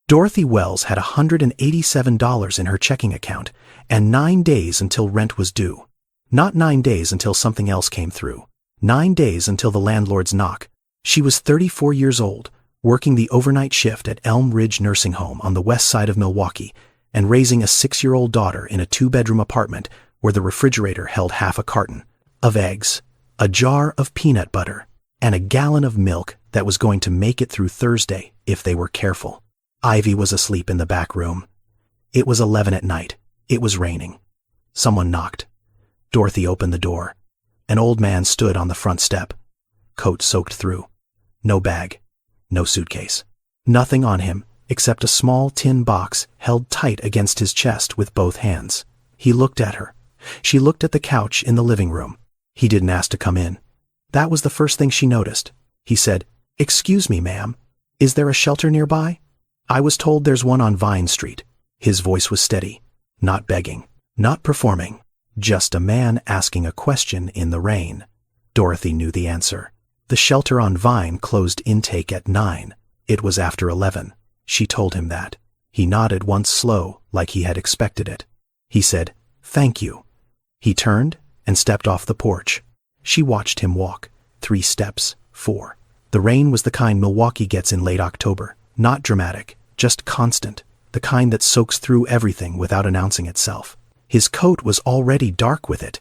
Dorothy Wells had $187 in her checking account and 9 days until rent was due. Not 9 days until something else came through. 9 days until the landlord's knock. She was 34 years old, working the overnight shift at Elm Ridge Nursing Home on the west side of Milwaukee, and raising a 6-year-old daughter in a 2-bedroom apartment where the refrigerator held half a carton of eggs, a jar of peanut butter, and a gallon of milk that was going to make it through Thursday if they were careful. Ivy was asleep in the back room. It was 11 at night. It was raining. Someone knocked. Dorothy opened the door. An old man stood on the front step, coat soaked through. No bag, no suitcase. Nothing on him except a small tin box held tight against his chest with both hands. He looked at her. She looked at the couch in the living room. He didn't ask to come in. That was the first thing she noticed. He said, "Excuse me, ma'am. Is there a shelter nearby? I was told there's one on Vine Street." His voice was steady, not begging, not performing, just a man asking a question in the rain. Dorothy knew the answer. The shelter on Vine closed intake at 9. It was after 11. She told him that. He nodded once slow, like he had expected it. He said, "Thank you." He turned and stepped off the porch. She watched him walk. 3 steps, 4. The rain was the kind Milwaukee gets in late October. Not dramatic, just constant, the kind that soaks through everything without announcing itself. His coat was already dark with it.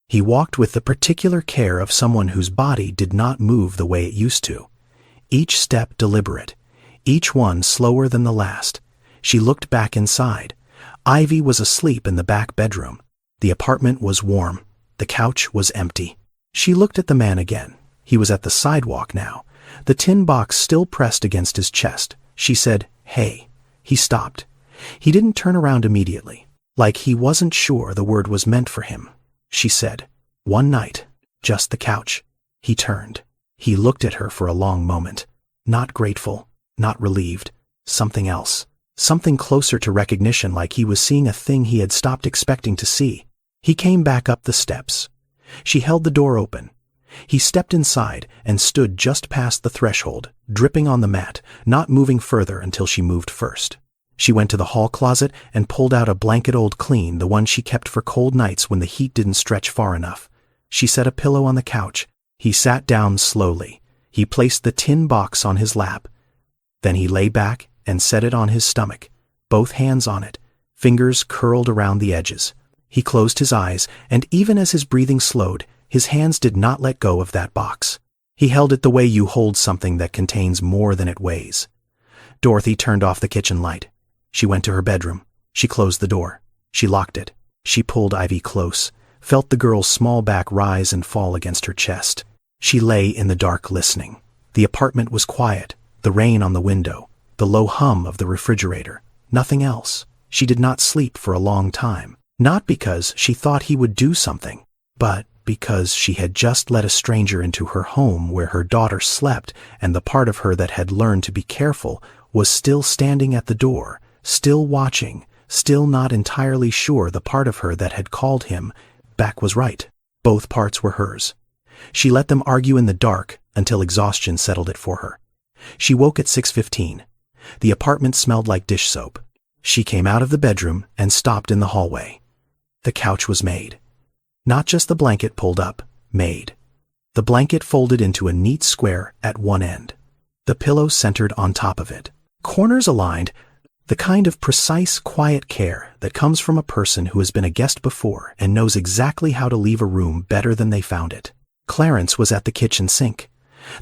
He walked with the particular care of someone whose body did not move the way it used to. Each step deliberate, each one slower than the last. She looked back inside. Ivy was asleep in the back bedroom. The apartment was warm. The couch was empty. She looked at the man again. He was at the sidewalk now, the tin box still pressed against his chest. She said, "Hey." He stopped. He didn't turn around immediately, like he wasn't sure the word was meant for him. She said, "One night, just the couch." He turned. He looked at her for a long moment. Not grateful, not relieved. Something else. Something closer to recognition, like he was seeing a thing he had stopped expecting to see. He came back up the steps. She held the door open. He stepped inside and stood just past the threshold, dripping on the mat, not moving further until she moved first. She went to the hall closet and pulled out a blanket old clean, the one she kept for cold nights when the heat didn't stretch far enough. She set a pillow on the couch. He sat down slowly. He placed the tin box on his lap. Then he lay back and set it on his stomach, both hands on it, fingers curled around the edges. He closed his eyes, and even as his breathing slowed, his hands did not let go of that box. He held it the way you hold something that contains more than it weighs. Dorothy turned off the kitchen light. She went to her bedroom. She closed the door. She locked it. She pulled Ivy close, felt the girl's small back rise and fall against her chest. She lay in the dark listening. The apartment was quiet, the rain on the window, the low hum of the refrigerator. Nothing else. She did not sleep for a long time. Not because she thought he would do something, but because she had just let a stranger into her home where her daughter slept, and the part of her that had learned to be careful was still standing at the door, still watching, still not entirely sure the part of her that had called him back was right. Both parts were hers. She let them argue in the dark until exhaustion settled it for her. She woke at 6:15. The apartment smelled like dish soap. She came out of the bedroom and stopped in the hallway. The couch was made. Not just the blanket pulled up, made. The blanket folded into a neat square at one end. The pillow centered on top of it. Corners aligned, the kind of precise, quiet care that comes from a person who has been a guest before and knows exactly how to leave a room better than they found it. Clarence was at the kitchen sink.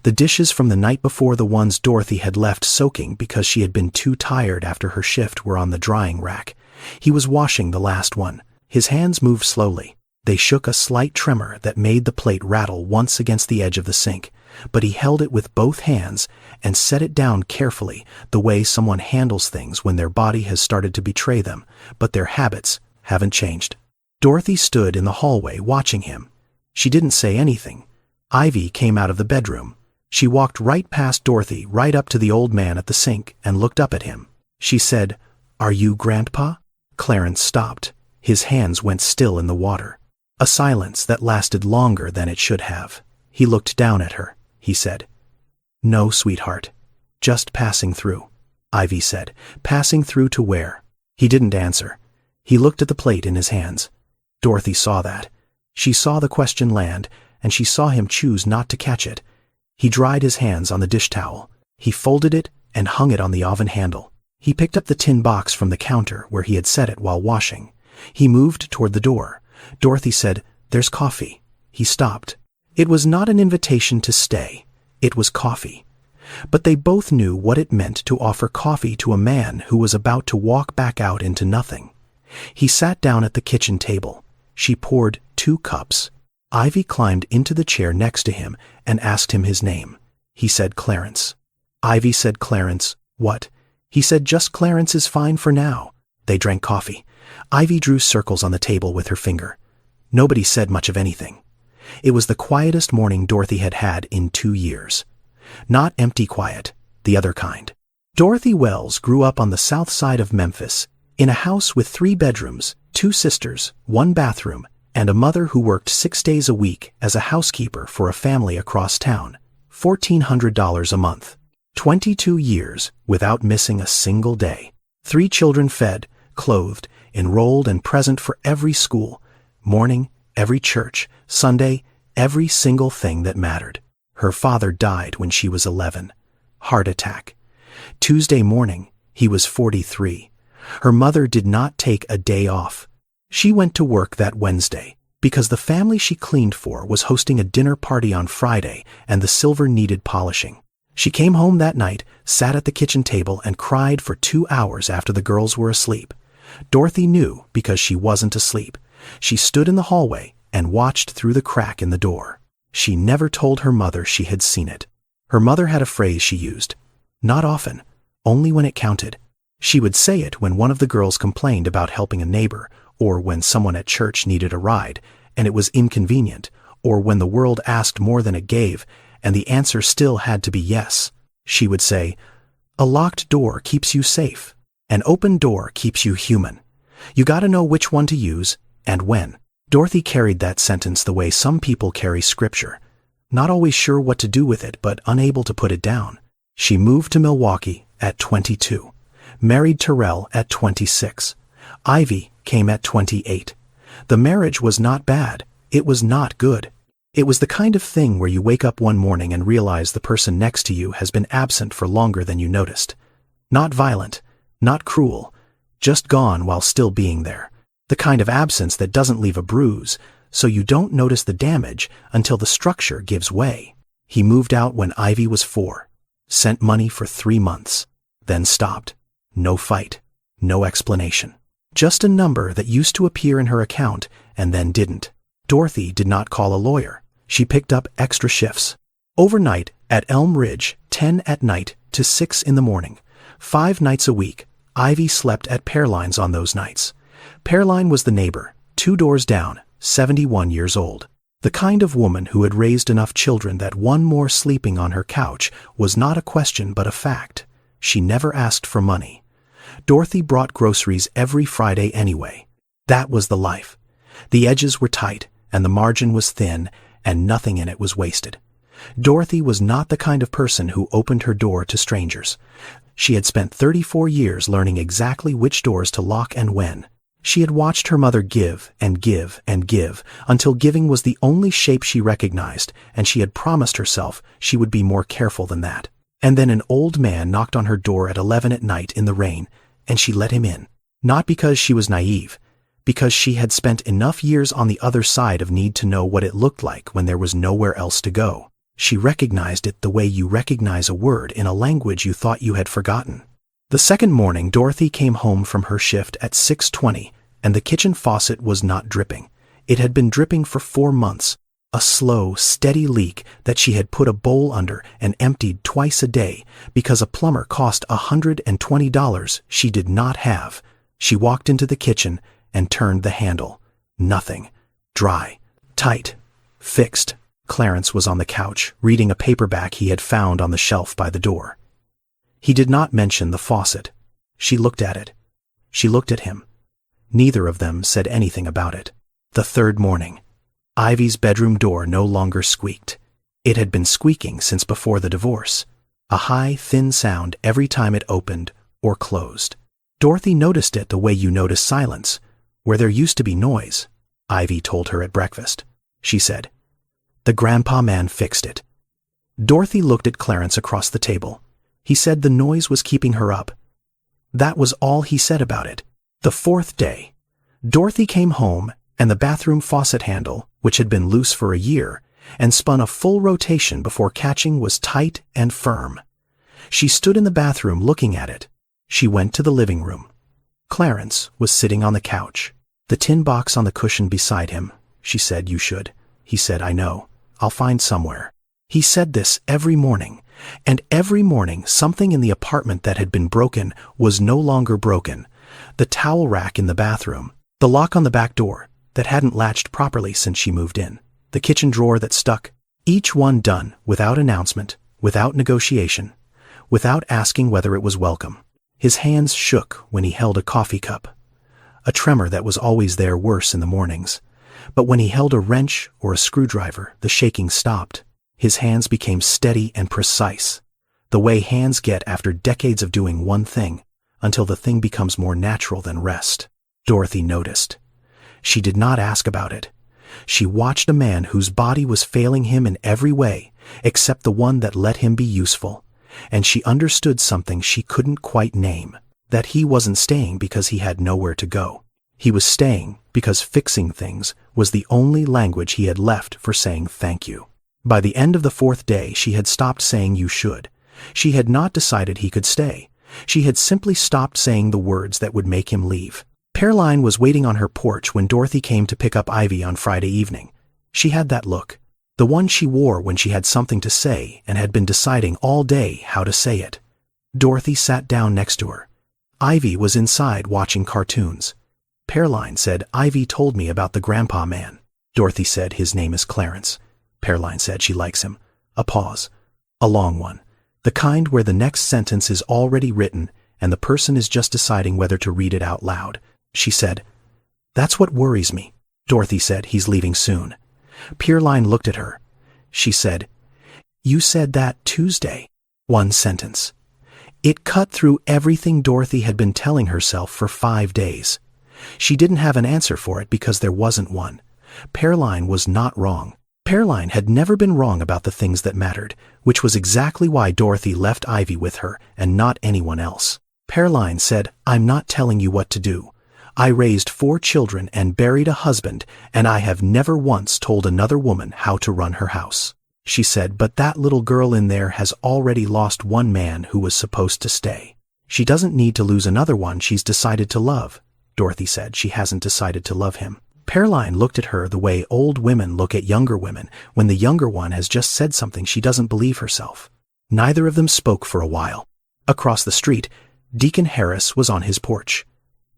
The dishes from the night before, the ones Dorothy had left soaking because she had been too tired after her shift, were on the drying rack. He was washing the last one. His hands moved slowly. They shook a slight tremor that made the plate rattle once against the edge of the sink, but he held it with both hands and set it down carefully, the way someone handles things when their body has started to betray them, but their habits haven't changed. Dorothy stood in the hallway watching him. She didn't say anything. Ivy came out of the bedroom. She walked right past Dorothy, right up to the old man at the sink, and looked up at him. She said, "Are you Grandpa?" Clarence stopped. His hands went still in the water. A silence that lasted longer than it should have. He looked down at her. He said, "No, sweetheart. Just passing through." Ivy said, passing through to where. He didn't answer. He looked at the plate in his hands. Dorothy saw that. She saw the question land, and she saw him choose not to catch it. He dried his hands on the dish towel. He folded it and hung it on the oven handle. He picked up the tin box from the counter where he had set it while washing. He moved toward the door. Dorothy said, "There's coffee." He stopped. It was not an invitation to stay. It was coffee. But they both knew what it meant to offer coffee to a man who was about to walk back out into nothing. He sat down at the kitchen table. She poured 2 cups. Ivy climbed into the chair next to him and asked him his name. He said Clarence. Ivy said, "Clarence, what?" He said, "Just Clarence is fine for now." They drank coffee. Ivy drew circles on the table with her finger. Nobody said much of anything. It was the quietest morning Dorothy had had in 2 years. Not empty quiet, the other kind. Dorothy Wells grew up on the south side of Memphis, in a house with 3 bedrooms, 2 sisters, 1 bathroom, and a mother who worked 6 days a week as a housekeeper for a family across town, $1,400 a month. 22 years without missing a single day. 3 children fed, clothed, enrolled and present for every school, morning, every church, Sunday, every single thing that mattered. Her father died when she was 11. Heart attack. Tuesday morning, he was 43. Her mother did not take a day off. She went to work that Wednesday because the family she cleaned for was hosting a dinner party on Friday and the silver needed polishing. She came home that night, sat at the kitchen table and cried for 2 hours after the girls were asleep. Dorothy knew because she wasn't asleep. She stood in the hallway and watched through the crack in the door. She never told her mother she had seen it. Her mother had a phrase she used. Not often, only when it counted. She would say it when one of the girls complained about helping a neighbor, or when someone at church needed a ride, and it was inconvenient, or when the world asked more than it gave, and the answer still had to be yes. She would say, "A locked door keeps you safe. An open door keeps you human. You gotta know which one to use, and when." Dorothy carried that sentence the way some people carry scripture, not always sure what to do with it but unable to put it down. She moved to Milwaukee at 22, married Terrell at 26. Ivy came at 28. The marriage was not bad, it was not good. It was the kind of thing where you wake up one morning and realize the person next to you has been absent for longer than you noticed. Not violent, not cruel, just gone while still being there. The kind of absence that doesn't leave a bruise, so you don't notice the damage until the structure gives way. He moved out when Ivy was 4, sent money for 3 months, then stopped. No fight, no explanation. Just a number that used to appear in her account and then didn't. Dorothy did not call a lawyer. She picked up extra shifts. Overnight at Elm Ridge, 10 at night to 6 in the morning. 5 nights a week. Ivy slept at Pearline's on those nights. Pearline was the neighbor, 2 doors down, 71 years old. The kind of woman who had raised enough children that one more sleeping on her couch was not a question but a fact. She never asked for money. Dorothy brought groceries every Friday anyway. That was the life. The edges were tight, and the margin was thin, and nothing in it was wasted. Dorothy was not the kind of person who opened her door to strangers. She had spent 34 years learning exactly which doors to lock and when. She had watched her mother give and give and give until giving was the only shape she recognized, and she had promised herself she would be more careful than that. And then an old man knocked on her door at 11 at night in the rain, and she let him in. Not because she was naive, because she had spent enough years on the other side of need to know what it looked like when there was nowhere else to go. She recognized it the way you recognize a word in a language you thought you had forgotten. The second morning, Dorothy came home from her shift at 6:20, and the kitchen faucet was not dripping. It had been dripping for 4 months, a slow, steady leak that she had put a bowl under and emptied twice a day because a plumber cost $120 she did not have. She walked into the kitchen and turned the handle. Nothing. Dry. Tight. Fixed. Clarence was on the couch, reading a paperback he had found on the shelf by the door. He did not mention the faucet. She looked at it. She looked at him. Neither of them said anything about it. The third morning. Ivy's bedroom door no longer squeaked. It had been squeaking since before the divorce. A high, thin sound every time it opened or closed. Dorothy noticed it the way you notice silence, where there used to be noise, Ivy told her at breakfast. She said, "The grandpa man fixed it." Dorothy looked at Clarence across the table. He said the noise was keeping her up. That was all he said about it. The fourth day, Dorothy came home and the bathroom faucet handle, which had been loose for a year, and spun a full rotation before catching, was tight and firm. She stood in the bathroom looking at it. She went to the living room. Clarence was sitting on the couch. The tin box on the cushion beside him. She said, "You should." He said, "I know. I'll find somewhere." He said this every morning, and every morning something in the apartment that had been broken was no longer broken. The towel rack in the bathroom, the lock on the back door that hadn't latched properly since she moved in, the kitchen drawer that stuck, each one done without announcement, without negotiation, without asking whether it was welcome. His hands shook when he held a coffee cup, a tremor that was always there, worse in the mornings. But when he held a wrench or a screwdriver, the shaking stopped. His hands became steady and precise, the way hands get after decades of doing one thing, until the thing becomes more natural than rest. Dorothy noticed. She did not ask about it. She watched a man whose body was failing him in every way, except the one that let him be useful. And she understood something she couldn't quite name, that he wasn't staying because he had nowhere to go. He was staying because fixing things was the only language he had left for saying thank you. By the end of the fourth day, she had stopped saying "you should." She had not decided he could stay. She had simply stopped saying the words that would make him leave. Caroline was waiting on her porch when Dorothy came to pick up Ivy on Friday evening. She had that look, the one she wore when she had something to say and had been deciding all day how to say it. Dorothy sat down next to her. Ivy was inside watching cartoons. Caroline said, "Ivy told me about the grandpa man." Dorothy said, "His name is Clarence." Caroline said she likes him. A pause. A long one. The kind where the next sentence is already written and the person is just deciding whether to read it out loud. She said, "That's what worries me." Dorothy said, "He's leaving soon." Caroline looked at her. She said, "You said that Tuesday." One sentence. It cut through everything Dorothy had been telling herself for 5 days. She didn't have an answer for it because there wasn't one. Caroline was not wrong. Caroline had never been wrong about the things that mattered, which was exactly why Dorothy left Ivy with her and not anyone else. Caroline said, "I'm not telling you what to do. I raised 4 children and buried a husband, and I have never once told another woman how to run her house." She said, "But that little girl in there has already lost one man who was supposed to stay. She doesn't need to lose another one she's decided to love." Dorothy said, "She hasn't decided to love him." Caroline looked at her the way old women look at younger women when the younger one has just said something she doesn't believe herself. Neither of them spoke for a while. Across the street, Deacon Harris was on his porch.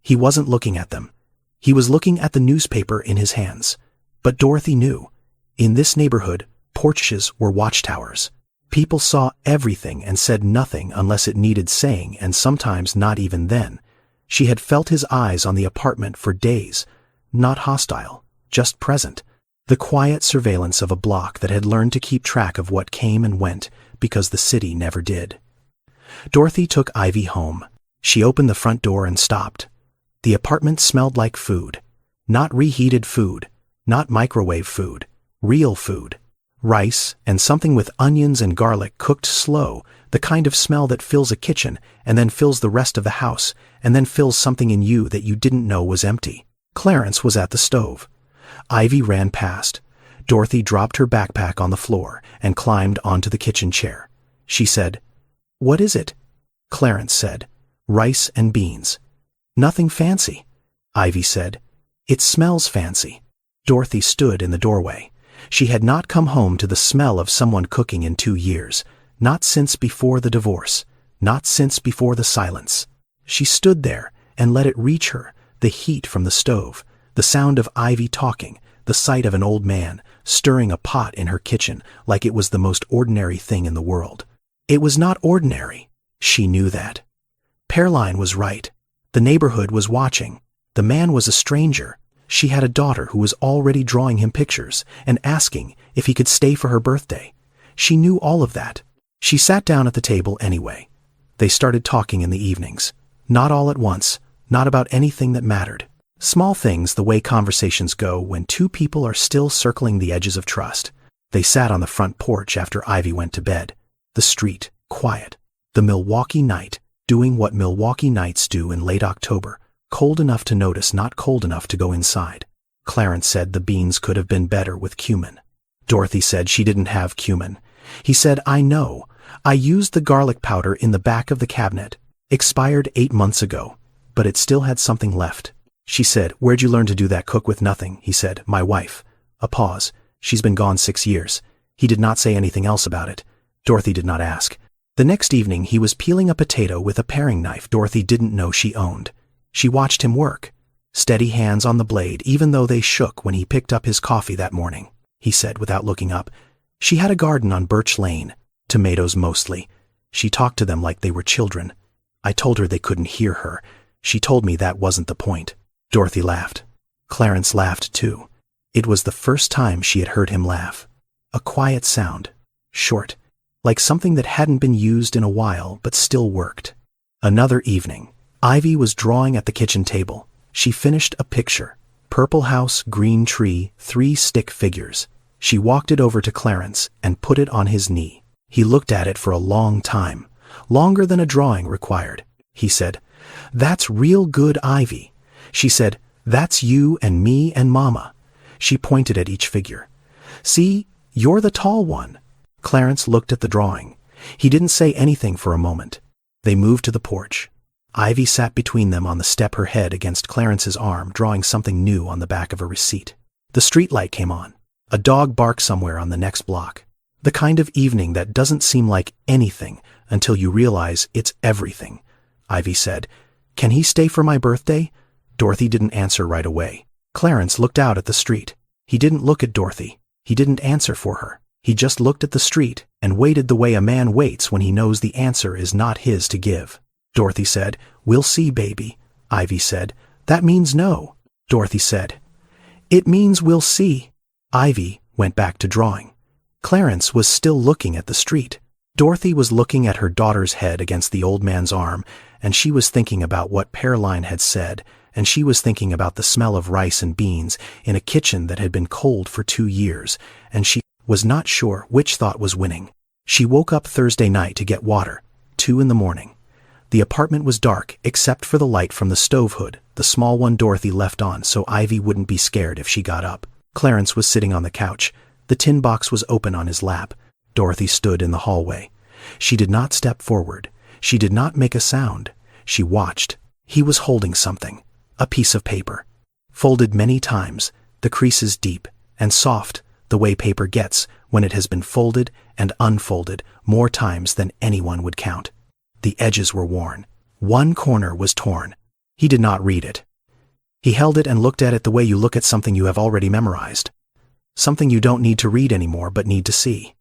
He wasn't looking at them. He was looking at the newspaper in his hands. But Dorothy knew. In this neighborhood, porches were watchtowers. People saw everything and said nothing unless it needed saying, and sometimes not even then. She had felt his eyes on the apartment for days. Not hostile, just present. The quiet surveillance of a block that had learned to keep track of what came and went because the city never did. Dorothy took Ivy home. She opened the front door and stopped. The apartment smelled like food. Not reheated food, not microwave food, real food. Rice and something with onions and garlic cooked slow, the kind of smell that fills a kitchen and then fills the rest of the house and then fills something in you that you didn't know was empty. Clarence was at the stove. Ivy ran past. Dorothy dropped her backpack on the floor and climbed onto the kitchen chair. She said, "What is it?" Clarence said, "Rice and beans." "Nothing fancy." Ivy said, "It smells fancy." Dorothy stood in the doorway. She had not come home to the smell of someone cooking in 2 years, not since before the divorce, not since before the silence. She stood there and let it reach her, the heat from the stove, the sound of Ivy talking, the sight of an old man stirring a pot in her kitchen like it was the most ordinary thing in the world. It was not ordinary. She knew that. Caroline was right. The neighborhood was watching. The man was a stranger. She had a daughter who was already drawing him pictures and asking if he could stay for her birthday. She knew all of that. She sat down at the table anyway. They started talking in the evenings. Not all at once, not about anything that mattered. Small things, the way conversations go when two people are still circling the edges of trust. They sat on the front porch after Ivy went to bed. The street, quiet. The Milwaukee night, doing what Milwaukee nights do in late October, cold enough to notice, not cold enough to go inside. Clarence said the beans could have been better with cumin. Dorothy said she didn't have cumin. He said, I know. I used the garlic powder in the back of the cabinet. Expired 8 months ago, but it still had something left. She said, where'd you learn to do that, cook with nothing? He said, my wife. A pause. She's been gone 6 years. He did not say anything else about it. Dorothy did not ask. The next evening he was peeling a potato with a paring knife Dorothy didn't know she owned. She watched him work. Steady hands on the blade, even though they shook when he picked up his coffee that morning. He said without looking up, she had a garden on Birch Lane. Tomatoes mostly. She talked to them like they were children. I told her they couldn't hear her. She told me that wasn't the point. Dorothy laughed. Clarence laughed too. It was the first time she had heard him laugh. A quiet sound. Short. Like something that hadn't been used in a while but still worked. Another evening. Ivy was drawing at the kitchen table. She finished a picture. Purple house, green tree, 3 stick figures. She walked it over to Clarence and put it on his knee. He looked at it for a long time. Longer than a drawing required. He said, that's real good, Ivy. She said, that's you and me and Mama. She pointed at each figure. See, you're the tall one. Clarence looked at the drawing. He didn't say anything for a moment. They moved to the porch. Ivy sat between them on the step, her head against Clarence's arm, drawing something new on the back of a receipt. The streetlight came on. A dog barked somewhere on the next block. The kind of evening that doesn't seem like anything until you realize it's everything. Ivy said, can he stay for my birthday? Dorothy didn't answer right away. Clarence looked out at the street. He didn't look at Dorothy. He didn't answer for her. He just looked at the street and waited the way a man waits when he knows the answer is not his to give. Dorothy said, we'll see, baby. Ivy said, that means no. Dorothy said, it means we'll see. Ivy went back to drawing. Clarence was still looking at the street. Dorothy was looking at her daughter's head against the old man's arm, and she was thinking about what Pearline had said, and she was thinking about the smell of rice and beans in a kitchen that had been cold for 2 years, and she was not sure which thought was winning. She woke up Thursday night to get water, 2 in the morning. The apartment was dark except for the light from the stove hood, the small one Dorothy left on so Ivy wouldn't be scared if she got up. Clarence was sitting on the couch. The tin box was open on his lap. Dorothy stood in the hallway. She did not step forward. She did not make a sound. She watched. He was holding something. A piece of paper. Folded many times, the creases deep and soft, the way paper gets when it has been folded and unfolded more times than anyone would count. The edges were worn. One corner was torn. He did not read it. He held it and looked at it the way you look at something you have already memorized. Something you don't need to read anymore but need to see.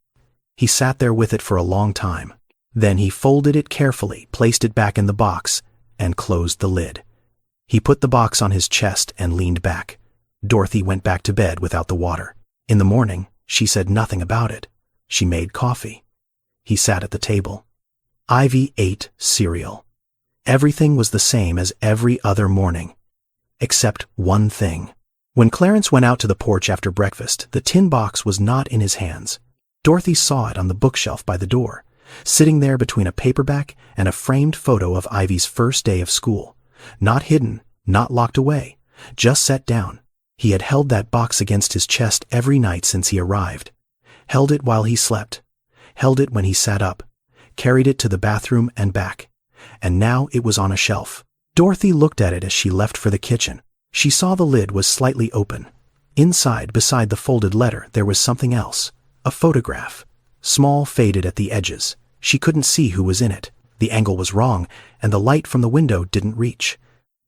He sat there with it for a long time. Then he folded it carefully, placed it back in the box, and closed the lid. He put the box on his chest and leaned back. Dorothy went back to bed without the water. In the morning, she said nothing about it. She made coffee. He sat at the table. Ivy ate cereal. Everything was the same as every other morning. Except one thing. When Clarence went out to the porch after breakfast, the tin box was not in his hands. Dorothy saw it on the bookshelf by the door, sitting there between a paperback and a framed photo of Ivy's first day of school. Not hidden, not locked away, just set down. He had held that box against his chest every night since he arrived. Held it while he slept. Held it when he sat up. Carried it to the bathroom and back. And now it was on a shelf. Dorothy looked at it as she left for the kitchen. She saw the lid was slightly open. Inside, beside the folded letter, there was something else. A photograph. Small, faded at the edges. She couldn't see who was in it. The angle was wrong, and the light from the window didn't reach.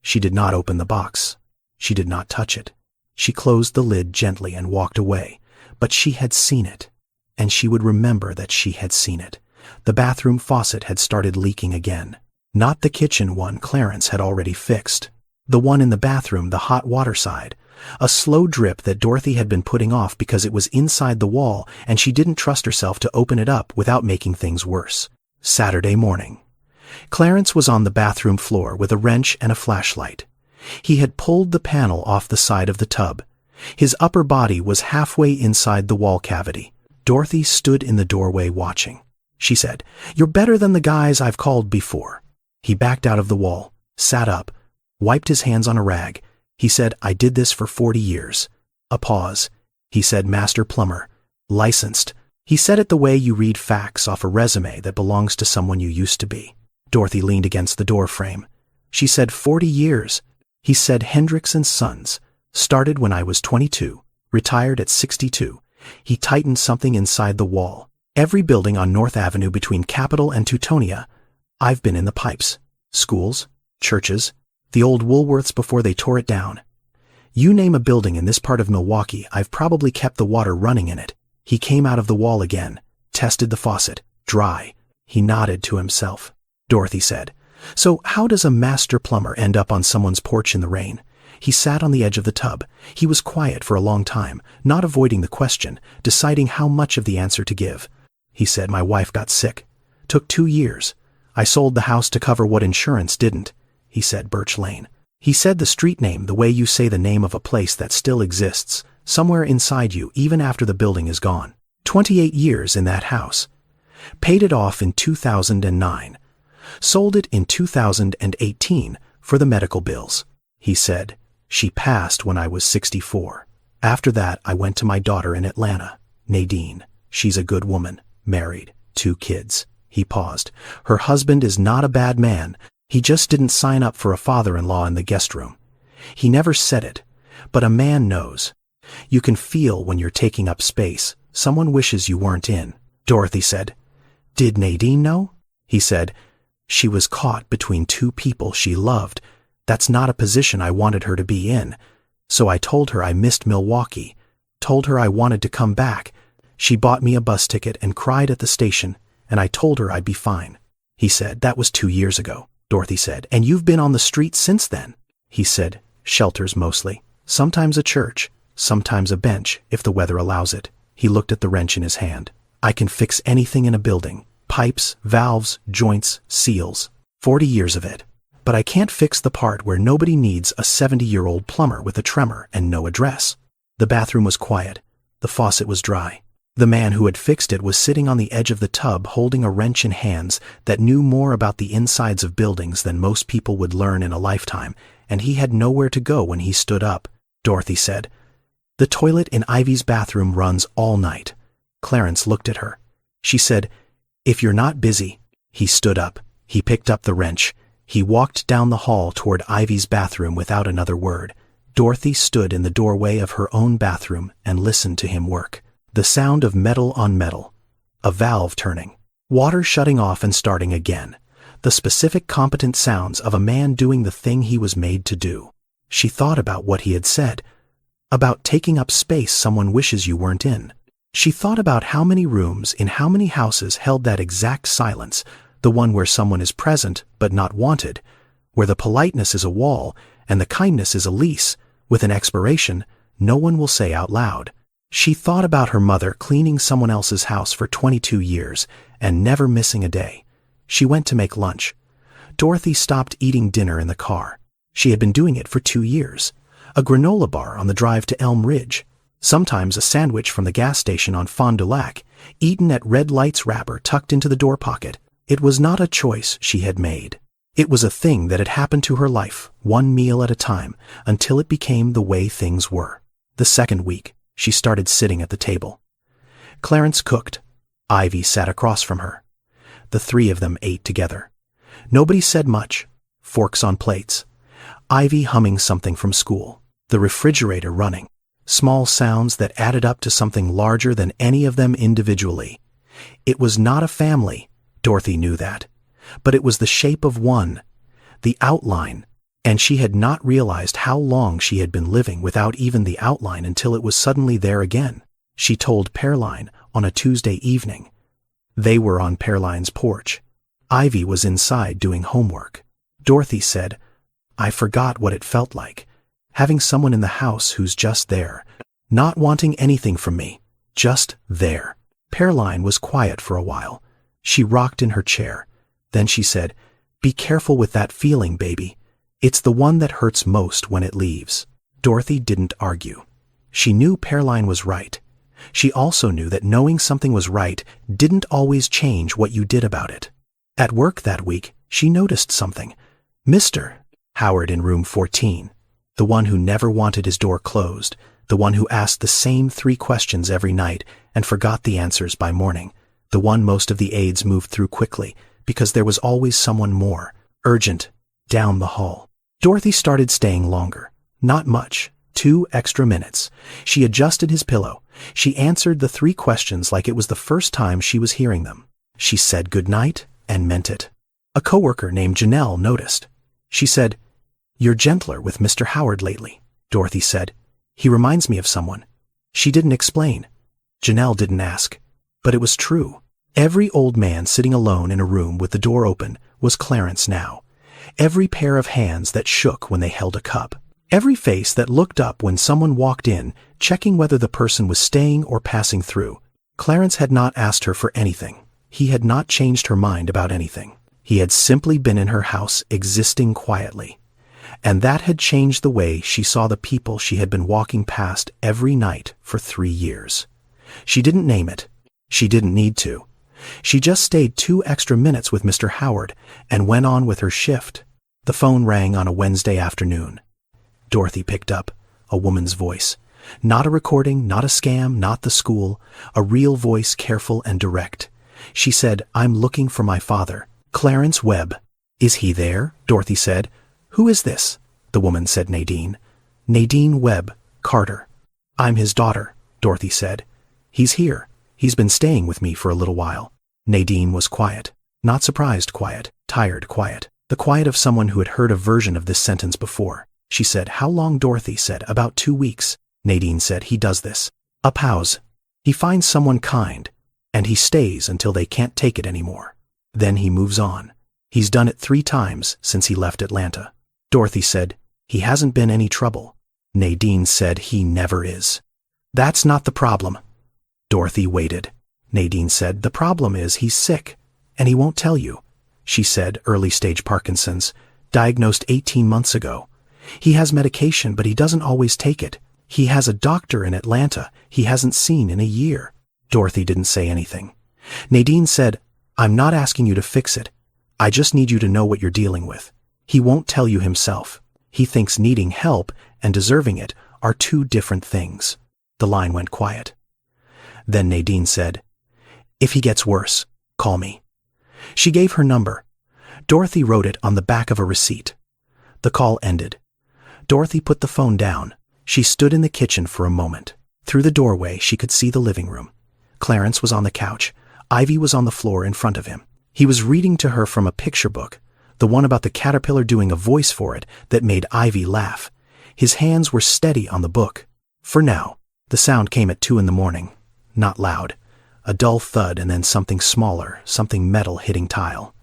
She did not open the box. She did not touch it. She closed the lid gently and walked away. But she had seen it. And she would remember that she had seen it. The bathroom faucet had started leaking again. Not the kitchen one Clarence had already fixed. The one in the bathroom, the hot water side. A slow drip that Dorothy had been putting off because it was inside the wall and she didn't trust herself to open it up without making things worse. Saturday morning. Clarence was on the bathroom floor with a wrench and a flashlight. He had pulled the panel off the side of the tub. His upper body was halfway inside the wall cavity. Dorothy stood in the doorway watching. She said, "You're better than the guys I've called before." He backed out of the wall, sat up, wiped his hands on a rag. He said, "I did this for 40 years. A pause. He said, "Master plumber. Licensed." He said it the way you read facts off a resume that belongs to someone you used to be. Dorothy leaned against the door frame. She said, 40 years. He said, "Hendricks and Sons. Started when I was 22. Retired at 62. He tightened something inside the wall. Every building on North Avenue between Capitol and Teutonia. I've been in the pipes. Schools, churches, the old Woolworths before they tore it down. You name a building in this part of Milwaukee, I've probably kept the water running in it." He came out of the wall again, tested the faucet, dry. He nodded to himself. Dorothy said, "So how does a master plumber end up on someone's porch in the rain?" He sat on the edge of the tub. He was quiet for a long time, not avoiding the question, deciding how much of the answer to give. He said, "My wife got sick. Took 2 years. I sold the house to cover what insurance didn't." He said Birch Lane. He said the street name the way you say the name of a place that still exists, somewhere inside you even after the building is gone. 28 years in that house. Paid it off in 2009. Sold it in 2018 for the medical bills. He said, "She passed when I was 64. After that, I went to my daughter in Atlanta, Nadine. She's a good woman, married, 2 kids. He paused. "Her husband is not a bad man. He just didn't sign up for a father-in-law in the guest room. He never said it, but a man knows. You can feel when you're taking up space. Someone wishes you weren't in." Dorothy said, "Did Nadine know?" He said, "She was caught between 2 people she loved. That's not a position I wanted her to be in. So I told her I missed Milwaukee, told her I wanted to come back. She bought me a bus ticket and cried at the station, and I told her I'd be fine." He said, "That was 2 years ago." Dorothy said, "And you've been on the street since then?" He said, "Shelters mostly. Sometimes a church, sometimes a bench, if the weather allows it." He looked at the wrench in his hand. "I can fix anything in a building. Pipes, valves, joints, seals. 40 years of it. But I can't fix the part where nobody needs a 70-year-old plumber with a tremor and no address." The bathroom was quiet. The faucet was dry. The man who had fixed it was sitting on the edge of the tub holding a wrench in hands that knew more about the insides of buildings than most people would learn in a lifetime, and he had nowhere to go when he stood up. Dorothy said, "The toilet in Ivy's bathroom runs all night." Clarence looked at her. She said, "If you're not busy." He stood up. He picked up the wrench. He walked down the hall toward Ivy's bathroom without another word. Dorothy stood in the doorway of her own bathroom and listened to him work. The sound of metal on metal, a valve turning, water shutting off and starting again, the specific competent sounds of a man doing the thing he was made to do. She thought about what he had said, about taking up space someone wishes you weren't in. She thought about how many rooms in how many houses held that exact silence, the one where someone is present but not wanted, where the politeness is a wall and the kindness is a lease, with an expiration no one will say out loud. She thought about her mother cleaning someone else's house for 22 years and never missing a day. She went to make lunch. Dorothy stopped eating dinner in the car. She had been doing it for 2 years. A granola bar on the drive to Elm Ridge. Sometimes a sandwich from the gas station on Fond du Lac, eaten at red lights wrapper tucked into the door pocket. It was not a choice she had made. It was a thing that had happened to her life, one meal at a time, until it became the way things were. The second week, she started sitting at the table. Clarence cooked. Ivy sat across from her. The 3 of them ate together. Nobody said much. Forks on plates. Ivy humming something from school. The refrigerator running. Small sounds that added up to something larger than any of them individually. It was not a family, Dorothy knew that. But it was the shape of one. The outline. And she had not realized how long she had been living without even the outline until it was suddenly there again. She told Pearline on a Tuesday evening. They were on Pearline's porch. Ivy was inside doing homework. Dorothy said, "I forgot what it felt like, having someone in the house who's just there, not wanting anything from me, just there." Pearline was quiet for a while. She rocked in her chair. Then she said, Be careful with that feeling, baby. It's the one that hurts most when it leaves. Dorothy didn't argue. She knew Pearline was right. She also knew that knowing something was right didn't always change what you did about it. At work that week, she noticed something. Mr. Howard in room 14, the one who never wanted his door closed, the one who asked the same 3 questions every night and forgot the answers by morning, the one most of the aides moved through quickly because there was always someone more, urgent, down the hall. Dorothy started staying longer. Not much. 2 extra minutes. She adjusted his pillow. She answered the 3 questions like it was the first time she was hearing them. She said goodnight and meant it. A coworker named Janelle noticed. She said, "You're gentler with Mr. Howard lately." Dorothy said, "He reminds me of someone." She didn't explain. Janelle didn't ask. But it was true. Every old man sitting alone in a room with the door open was Clarence now. Every pair of hands that shook when they held a cup. Every face that looked up when someone walked in, checking whether the person was staying or passing through. Clarence had not asked her for anything. He had not changed her mind about anything. He had simply been in her house, existing quietly. And that had changed the way she saw the people she had been walking past every night for 3 years. She didn't name it. She didn't need to. She just stayed 2 extra minutes with Mr. Howard and went on with her shift. The phone rang on a Wednesday afternoon. Dorothy picked up, a woman's voice. Not a recording, not a scam, not the school. A real voice, careful and direct. She said, "I'm looking for my father, Clarence Webb." "Is he there?" Dorothy said. "Who is this?" The woman said Nadine. "Nadine Webb, Carter." "I'm his daughter," Dorothy said. "He's here. He's been staying with me for a little while." Nadine was quiet. Not surprised quiet, tired quiet. The quiet of someone who had heard a version of this sentence before. She said, "How long?" Dorothy said, "About 2 weeks." Nadine said, "He does this." A pause. "He finds someone kind, and he stays until they can't take it anymore. Then he moves on. He's done it 3 times since he left Atlanta." Dorothy said, "He hasn't been any trouble." Nadine said, "He never is." "That's not the problem." Dorothy waited. Nadine said, "The problem is he's sick, and he won't tell you." She said, "Early-stage Parkinson's, diagnosed 18 months ago. He has medication, but he doesn't always take it. He has a doctor in Atlanta he hasn't seen in a year." Dorothy didn't say anything. Nadine said, "I'm not asking you to fix it. I just need you to know what you're dealing with. He won't tell you himself. He thinks needing help and deserving it are 2 different things." The line went quiet. Then Nadine said, "If he gets worse, call me." She gave her number. Dorothy wrote it on the back of a receipt. The call ended. Dorothy put the phone down. She stood in the kitchen for a moment. Through the doorway, she could see the living room. Clarence was on the couch. Ivy was on the floor in front of him. He was reading to her from a picture book, the one about the caterpillar doing a voice for it that made Ivy laugh. His hands were steady on the book. For now. The sound came at 2 in the morning. Not loud. A dull thud and then something smaller, something metal hitting tile.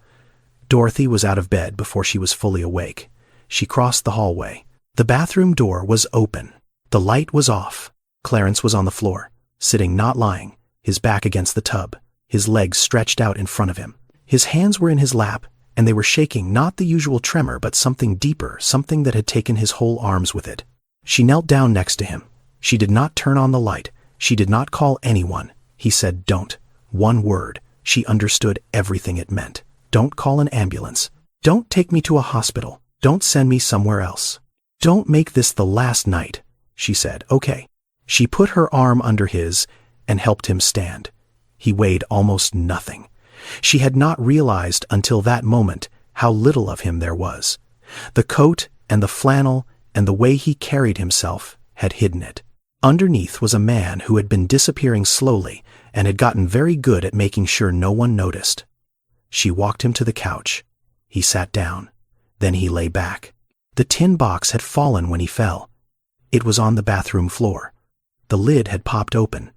Dorothy was out of bed before she was fully awake. She crossed the hallway. The bathroom door was open. The light was off. Clarence was on the floor, sitting not lying, his back against the tub, his legs stretched out in front of him. His hands were in his lap, and they were shaking not the usual tremor but something deeper, something that had taken his whole arms with it. She knelt down next to him. She did not turn on the light. She did not call anyone. He said, "Don't." 1 word. She understood everything it meant. "Don't call an ambulance. Don't take me to a hospital. Don't send me somewhere else. Don't make this the last night." She said, "Okay." She put her arm under his and helped him stand. He weighed almost nothing. She had not realized until that moment how little of him there was. The coat and the flannel and the way he carried himself had hidden it. Underneath was a man who had been disappearing slowly and had gotten very good at making sure no one noticed. She walked him to the couch. He sat down. Then he lay back. The tin box had fallen when he fell. It was on the bathroom floor. The lid had popped open.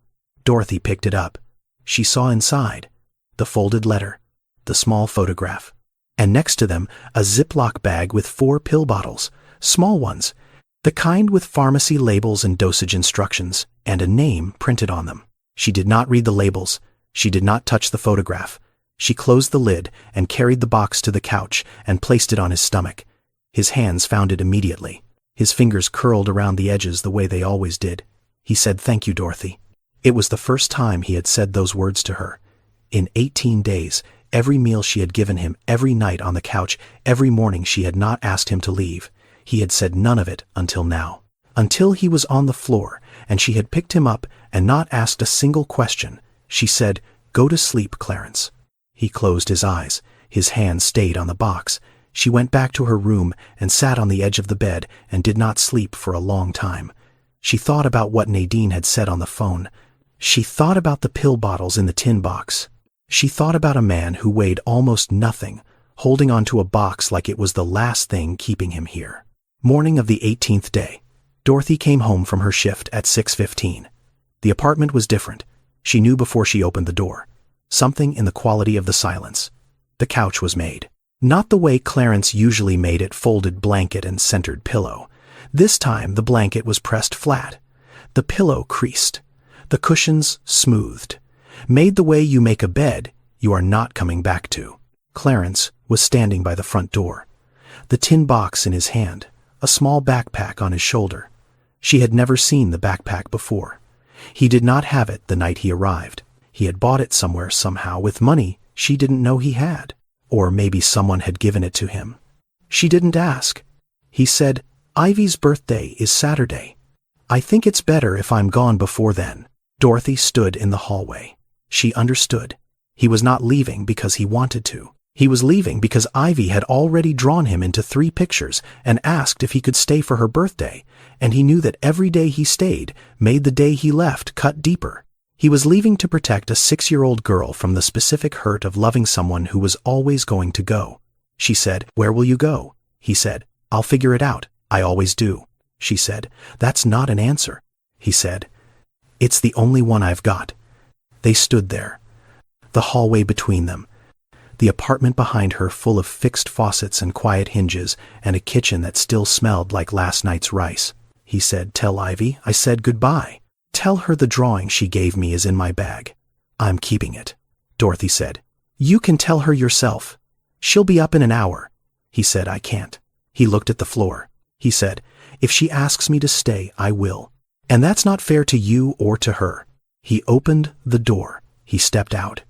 Dorothy picked it up. She saw inside the folded letter, the small photograph, and next to them a Ziploc bag with 4 pill bottles, small ones, the kind with pharmacy labels and dosage instructions, and a name printed on them. She did not read the labels. She did not touch the photograph. She closed the lid and carried the box to the couch and placed it on his stomach. His hands found it immediately. His fingers curled around the edges the way they always did. He said, "Thank you, Dorothy." It was the first time he had said those words to her. In 18 days, every meal she had given him, every night on the couch, every morning she had not asked him to leave. He had said none of it until now. Until he was on the floor, and she had picked him up and not asked a single question. She said, "Go to sleep, Clarence." He closed his eyes. His hand stayed on the box. She went back to her room and sat on the edge of the bed and did not sleep for a long time. She thought about what Nadine had said on the phone. She thought about the pill bottles in the tin box. She thought about a man who weighed almost nothing, holding onto a box like it was the last thing keeping him here. Morning of the 18th day. Dorothy came home from her shift at 6:15. The apartment was different. She knew before she opened the door. Something in the quality of the silence. The couch was made. Not the way Clarence usually made it, folded blanket and centered pillow. This time the blanket was pressed flat. The pillow creased. The cushions smoothed. Made the way you make a bed you are not coming back to. Clarence was standing by the front door. The tin box in his hand, a small backpack on his shoulder. She had never seen the backpack before. He did not have it the night he arrived. He had bought it somewhere somehow with money she didn't know he had. Or maybe someone had given it to him. She didn't ask. He said, "Ivy's birthday is Saturday. I think it's better if I'm gone before then." Dorothy stood in the hallway. She understood. He was not leaving because he wanted to. He was leaving because Ivy had already drawn him into 3 pictures and asked if he could stay for her birthday, and he knew that every day he stayed made the day he left cut deeper. He was leaving to protect a 6-year-old girl from the specific hurt of loving someone who was always going to go. She said, "Where will you go?" He said, "I'll figure it out. I always do." She said, "That's not an answer." He said, "It's the only one I've got." They stood there. The hallway between them. The apartment behind her full of fixed faucets and quiet hinges and a kitchen that still smelled like last night's rice. He said, "Tell Ivy I said goodbye. Tell her the drawing she gave me is in my bag. I'm keeping it." Dorothy said, "You can tell her yourself. She'll be up in an hour." He said, "I can't." He looked at the floor. He said, "If she asks me to stay, I will. And that's not fair to you or to her." He opened the door. He stepped out.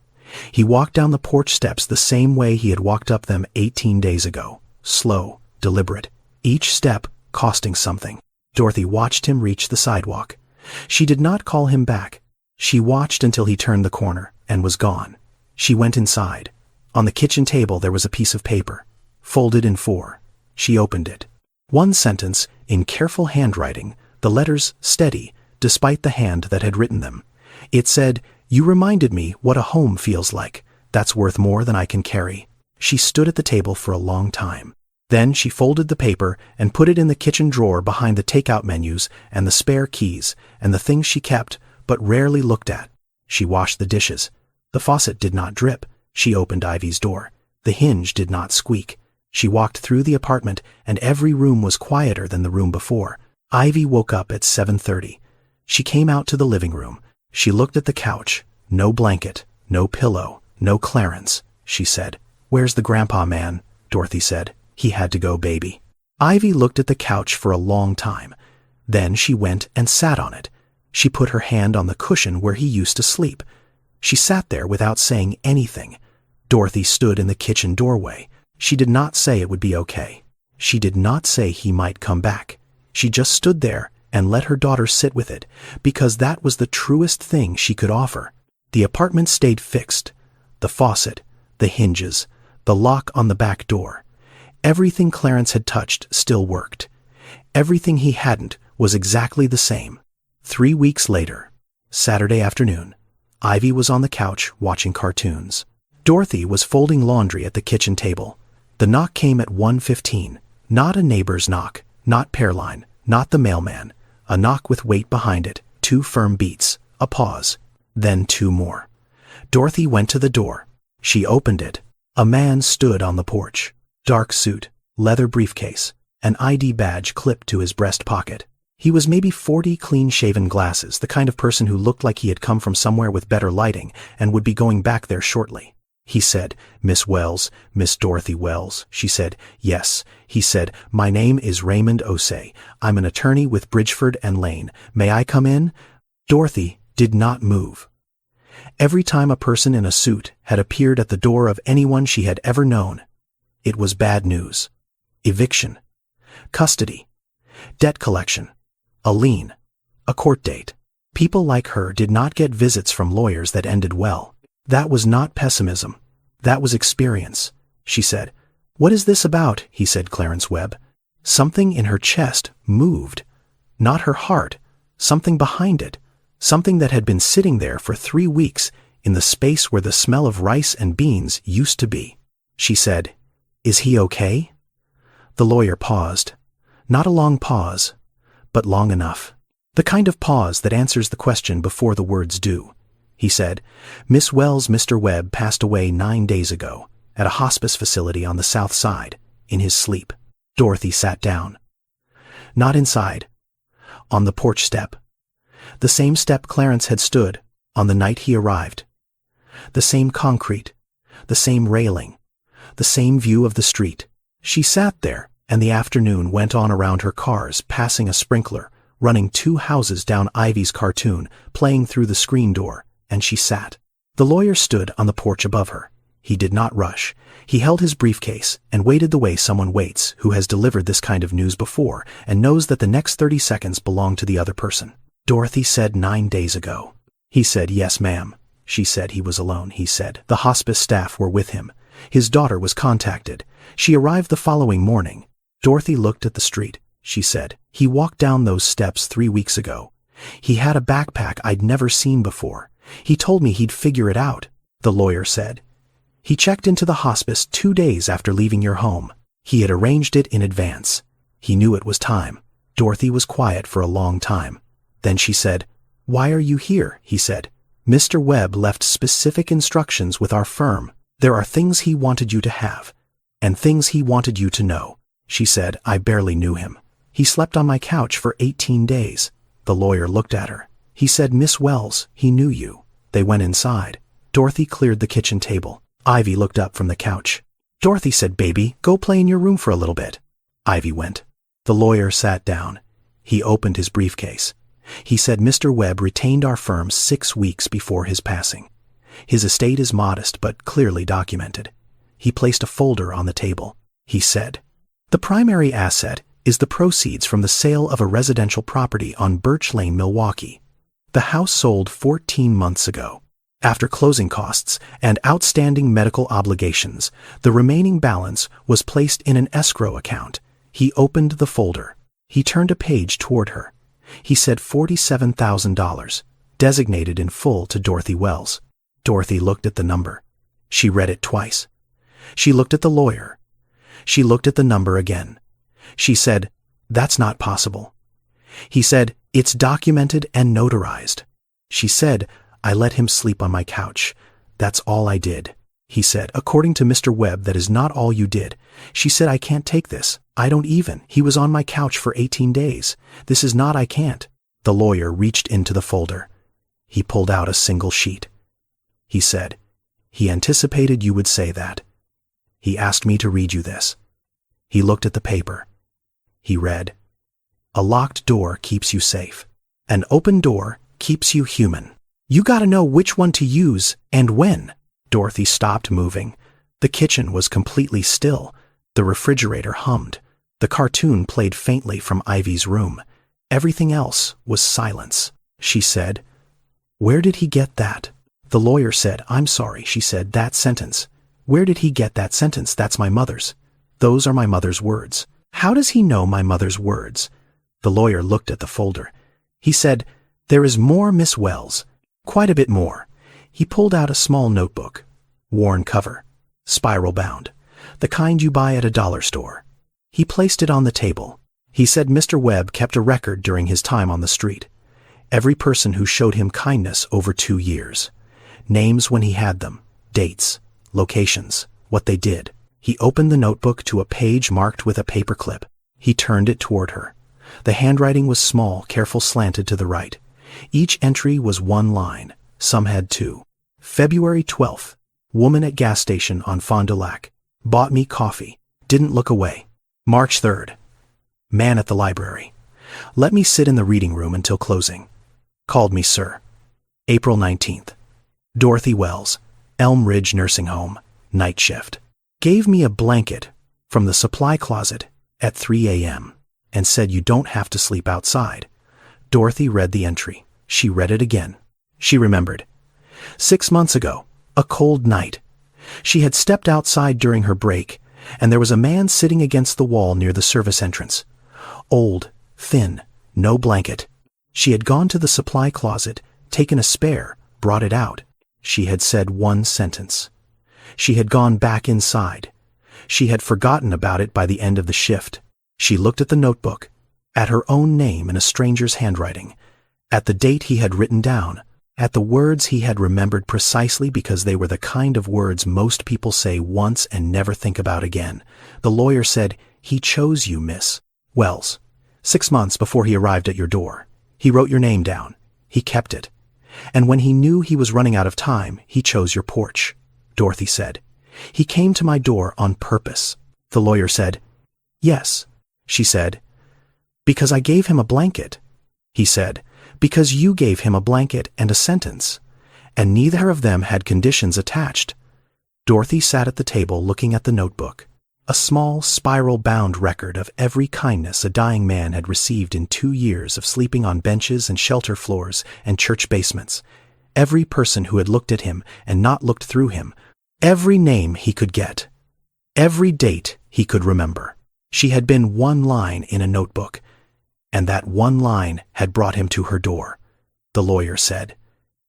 He walked down the porch steps the same way he had walked up them 18 days ago. Slow, deliberate, each step costing something. Dorothy watched him reach the sidewalk. She did not call him back. She watched until he turned the corner and was gone. She went inside. On the kitchen table there was a piece of paper, folded in 4. She opened it. One sentence, in careful handwriting, the letters steady, despite the hand that had written them. It said, "You reminded me what a home feels like. That's worth more than I can carry." She stood at the table for a long time. Then she folded the paper and put it in the kitchen drawer behind the takeout menus and the spare keys and the things she kept but rarely looked at. She washed the dishes. The faucet did not drip. She opened Ivy's door. The hinge did not squeak. She walked through the apartment and every room was quieter than the room before. Ivy woke up at 7:30. She came out to the living room. She looked at the couch. No blanket, no pillow, no Clarence. She said, "Where's the grandpa man?" Dorothy said, "He had to go, baby." Ivy looked at the couch for a long time. Then she went and sat on it. She put her hand on the cushion where he used to sleep. She sat there without saying anything. Dorothy stood in the kitchen doorway. She did not say it would be okay. She did not say he might come back. She just stood there and let her daughter sit with it, because that was the truest thing she could offer. The apartment stayed fixed. The faucet, the hinges, the lock on the back door. Everything Clarence had touched still worked. Everything he hadn't was exactly the same. 3 weeks later, Saturday afternoon, Ivy was on the couch watching cartoons. Dorothy was folding laundry at the kitchen table. The knock came at 1:15. Not a neighbor's knock, not Pearline, not the mailman. A knock with weight behind it, 2 firm beats, a pause, then 2 more. Dorothy went to the door. She opened it. A man stood on the porch. Dark suit, leather briefcase, an ID badge clipped to his breast pocket. He was maybe 40, clean-shaven glasses, the kind of person who looked like he had come from somewhere with better lighting and would be going back there shortly. He said, "Miss Wells, Miss Dorothy Wells." She said, "Yes." He said, "My name is Raymond Osei. I'm an attorney with Bridgeford and Lane. May I come in?" Dorothy did not move. Every time a person in a suit had appeared at the door of anyone she had ever known, it was bad news. Eviction, custody, debt collection, a lien, a court date. People like her did not get visits from lawyers that ended well. That was not pessimism. That was experience. She said, "What is this about?" He said, "Clarence Webb." Something in her chest moved. Not her heart. Something behind it. Something that had been sitting there for 3 weeks in the space where the smell of rice and beans used to be. She said, "Is he okay?" The lawyer paused. Not a long pause, but long enough. The kind of pause that answers the question before the words do. He said, "Miss Wells, Mr. Webb passed away 9 days ago at a hospice facility on the south side, in his sleep." Dorothy sat down. Not inside. On the porch step. The same step Clarence had stood on the night he arrived. The same concrete. The same railing. The same view of the street. She sat there, and the afternoon went on around her cars, passing a sprinkler, running 2 houses down Ivy's cartoon, playing through the screen door, and she sat. The lawyer stood on the porch above her. He did not rush. He held his briefcase and waited the way someone waits who has delivered this kind of news before and knows that the next 30 seconds belong to the other person. Dorothy said 9 days ago. He said, "Yes, ma'am." She said he was alone. He said the hospice staff were with him. His daughter was contacted. She arrived the following morning. Dorothy looked at the street. She said, "He walked down those steps 3 weeks ago. He had a backpack I'd never seen before. He told me he'd figure it out." The lawyer said, "He checked into the hospice 2 days after leaving your home. He had arranged it in advance. He knew it was time." Dorothy was quiet for a long time. Then she said, "Why are you here?" He said, "Mr. Webb left specific instructions with our firm. There are things he wanted you to have, and things he wanted you to know." She said, "I barely knew him. He slept on my couch for 18 days. The lawyer looked at her. He said, "Miss Wells, he knew you." They went inside. Dorothy cleared the kitchen table. Ivy looked up from the couch. Dorothy said, "Baby, go play in your room for a little bit." Ivy went. The lawyer sat down. He opened his briefcase. He said, "Mr. Webb retained our firm 6 weeks before his passing. His estate is modest but clearly documented." He placed a folder on the table. He said, "The primary asset is the proceeds from the sale of a residential property on Birch Lane, Milwaukee. The house sold 14 months ago. After closing costs and outstanding medical obligations, the remaining balance was placed in an escrow account." He opened the folder. He turned a page toward her. He said $47,000, designated in full to Dorothy Wells. Dorothy looked at the number. She read it twice. She looked at the lawyer. She looked at the number again. She said, "That's not possible." He said, "It's documented and notarized." She said, "I let him sleep on my couch. That's all I did." He said, "According to Mr. Webb, that is not all you did." She said, "I can't take this. I don't even. He was on my couch for 18 days. This is not, I can't." The lawyer reached into the folder. He pulled out a single sheet. He said, "He anticipated you would say that. He asked me to read you this." He looked at the paper. He read, "A locked door keeps you safe. An open door keeps you human. You gotta know which one to use and when." Dorothy stopped moving. The kitchen was completely still. The refrigerator hummed. The cartoon played faintly from Ivy's room. Everything else was silence. She said, "Where did he get that?" The lawyer said, "I'm sorry." She said, "That sentence. Where did he get that sentence? That's my mother's. Those are my mother's words." "How does he know my mother's words?" The lawyer looked at the folder. He said, "There is more, Miss Wells. Quite a bit more." He pulled out a small notebook. Worn cover. Spiral bound. The kind you buy at a dollar store. He placed it on the table. He said Mr. Webb kept a record during his time on the street. Every person who showed him kindness over 2 years. Names when he had them. Dates. Locations. What they did. He opened the notebook to a page marked with a paperclip. He turned it toward her. The handwriting was small, careful, slanted to the right. Each entry was 1 line. Some had 2. February 12th. Woman at gas station on Fond du Lac. Bought me coffee. Didn't look away. March 3rd. Man at the library. Let me sit in the reading room until closing. Called me sir. April 19th. Dorothy Wells, Elm Ridge Nursing Home, night shift. Gave me a blanket from the supply closet at 3 a.m. and said you don't have to sleep outside. Dorothy read the entry. She read it again. She remembered. 6 months ago, a cold night. She had stepped outside during her break, and there was a man sitting against the wall near the service entrance. Old, thin, no blanket. She had gone to the supply closet, taken a spare, brought it out. She had said one sentence. She had gone back inside. She had forgotten about it by the end of the shift. She looked at the notebook, at her own name in a stranger's handwriting, at the date he had written down, at the words he had remembered precisely because they were the kind of words most people say once and never think about again. The lawyer said, "He chose you, Miss Wells. 6 months before he arrived at your door. He wrote your name down. He kept it. And when he knew he was running out of time, he chose your porch." Dorothy said, "He came to my door on purpose." The lawyer said, "Yes," she said, "because I gave him a blanket." He said, "Because you gave him a blanket and a sentence, and neither of them had conditions attached." Dorothy sat at the table looking at the notebook, a small, spiral-bound record of every kindness a dying man had received in 2 years of sleeping on benches and shelter floors and church basements, every person who had looked at him and not looked through him, every name he could get, every date he could remember. She had been one line in a notebook, and that one line had brought him to her door. The lawyer said,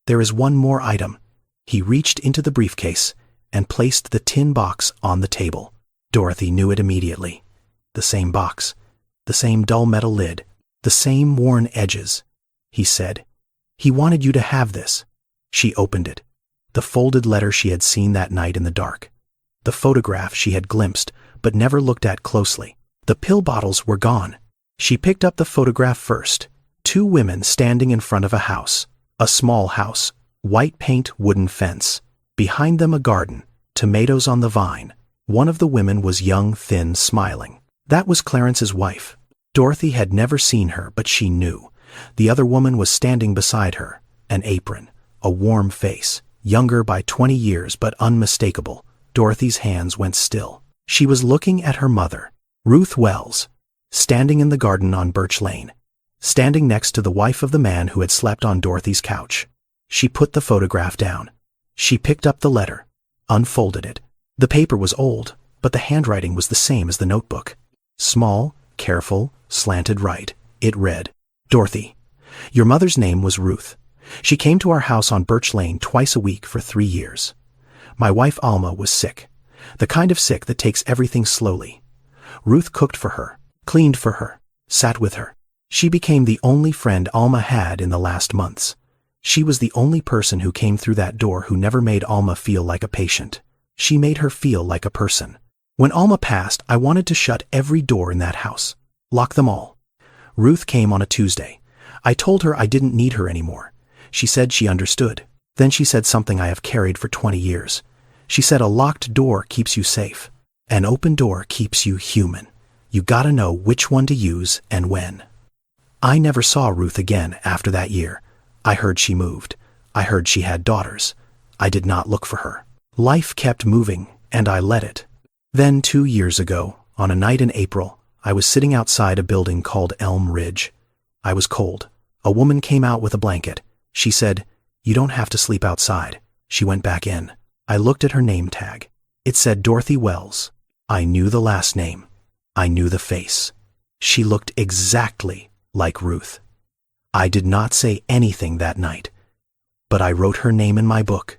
"There is one more item." He reached into the briefcase and placed the tin box on the table. Dorothy knew it immediately. The same box, the same dull metal lid, the same worn edges. He said, "He wanted you to have this." She opened it. The folded letter she had seen that night in the dark. The photograph she had glimpsed but never looked at closely. The pill bottles were gone. She picked up the photograph first. 2 women standing in front of a house. A small house, white paint, wooden fence. Behind them a garden, tomatoes on the vine. One of the women was young, thin, smiling. That was Clarence's wife. Dorothy had never seen her, but she knew. The other woman was standing beside her, an apron, a warm face, younger by 20 years but unmistakable. Dorothy's hands went still. She was looking at her mother, Ruth Wells, standing in the garden on Birch Lane, standing next to the wife of the man who had slept on Dorothy's couch. She put the photograph down. She picked up the letter, unfolded it. The paper was old, but the handwriting was the same as the notebook. Small, careful, slanted right. It read, "Dorothy, your mother's name was Ruth. She came to our house on Birch Lane twice a week for 3 years. My wife Alma was sick, the kind of sick that takes everything slowly. Ruth cooked for her, cleaned for her, sat with her. She became the only friend Alma had in the last months. She was the only person who came through that door who never made Alma feel like a patient. She made her feel like a person. When Alma passed, I wanted to shut every door in that house, lock them all. Ruth came on a Tuesday. I told her I didn't need her anymore. She said she understood. Then she said something I have carried for 20 years. She said a locked door keeps you safe. An open door keeps you human. You gotta know which one to use and when." I never saw Ruth again after that year. I heard she moved. I heard she had daughters. I did not look for her. Life kept moving, and I let it. Then 2 years ago, on a night in April, I was sitting outside a building called Elm Ridge. I was cold. A woman came out with a blanket. She said, "You don't have to sleep outside." She went back in. I looked at her name tag. It said Dorothy Wells. I knew the last name. I knew the face. She looked exactly like Ruth. I did not say anything that night, but I wrote her name in my book,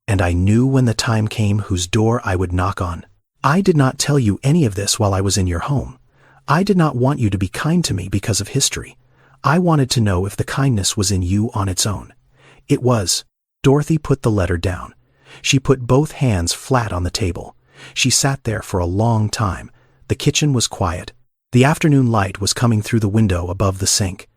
and I knew when the time came whose door I would knock on. I did not tell you any of this while I was in your home. I did not want you to be kind to me because of history. I wanted to know if the kindness was in you on its own. It was. Dorothy put the letter down. She put both hands flat on the table. She sat there for a long time. The kitchen was quiet. The afternoon light was coming through the window above the sink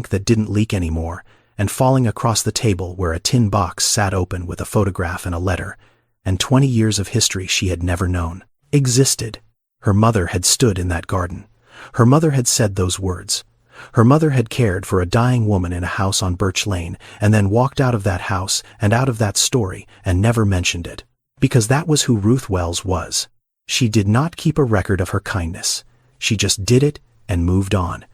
that didn't leak anymore, and falling across the table where a tin box sat open with a photograph and a letter. and 20 years of history she had never known existed. Her mother had stood in that garden. Her mother had said those words. Her mother had cared for a dying woman in a house on Birch Lane and then walked out of that house and out of that story and never mentioned it. Because that was who Ruth Wells was. She did not keep a record of her kindness. She just did it and moved on.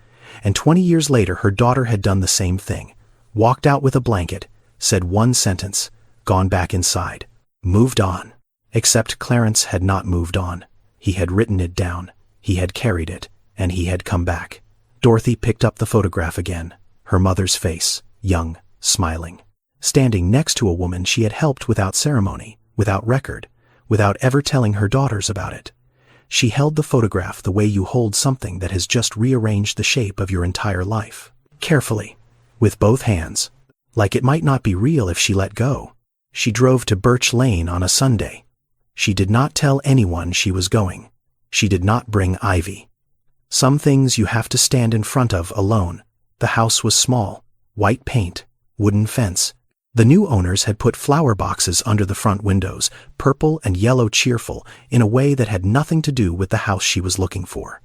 And 20 years later her daughter had done the same thing. Walked out with a blanket, said one sentence, gone back inside, moved on. Except Clarence had not moved on. He had written it down, he had carried it, and he had come back. Dorothy picked up the photograph again, her mother's face, young, smiling, standing next to a woman she had helped without ceremony, without record, without ever telling her daughters about it. She held the photograph the way you hold something that has just rearranged the shape of your entire life, carefully, with both hands, like it might not be real if she let go. She drove to Birch Lane on a Sunday. She did not tell anyone she was going. She did not bring Ivy. Some things you have to stand in front of alone. The house was small, white paint, wooden fence. The new owners had put flower boxes under the front windows, purple and yellow cheerful, in a way that had nothing to do with the house she was looking for.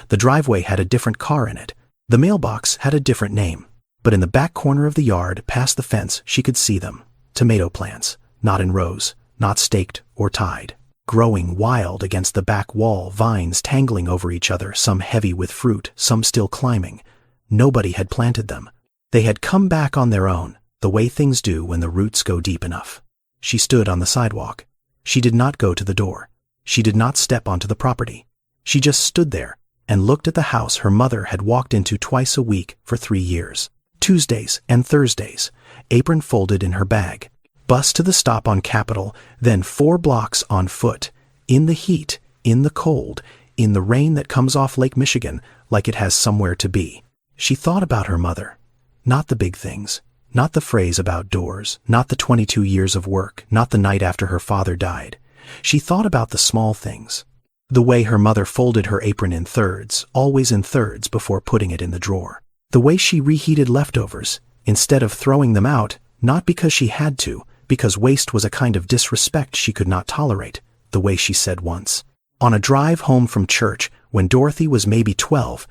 The driveway had a different car in it. The mailbox had a different name. But in the back corner of the yard, past the fence, she could see them. Tomato plants, not in rows, not staked or tied. Growing wild against the back wall, vines tangling over each other, some heavy with fruit, some still climbing. Nobody had planted them. They had come back on their own, the way things do when the roots go deep enough. She stood on the sidewalk. She did not go to the door. She did not step onto the property. She just stood there and looked at the house her mother had walked into twice a week for 3 years. Tuesdays and Thursdays, apron folded in her bag. Bus to the stop on Capitol, then 4 blocks on foot, in the heat, in the cold, in the rain that comes off Lake Michigan like it has somewhere to be. She thought about her mother. Not the big things, not the phrase about doors, not the 22 years of work, not the night after her father died. She thought about the small things. The way her mother folded her apron in thirds, always in thirds before putting it in the drawer. The way she reheated leftovers, instead of throwing them out, not because she had to, because waste was a kind of disrespect she could not tolerate, the way she said once, on a drive home from church when Dorothy was maybe 12,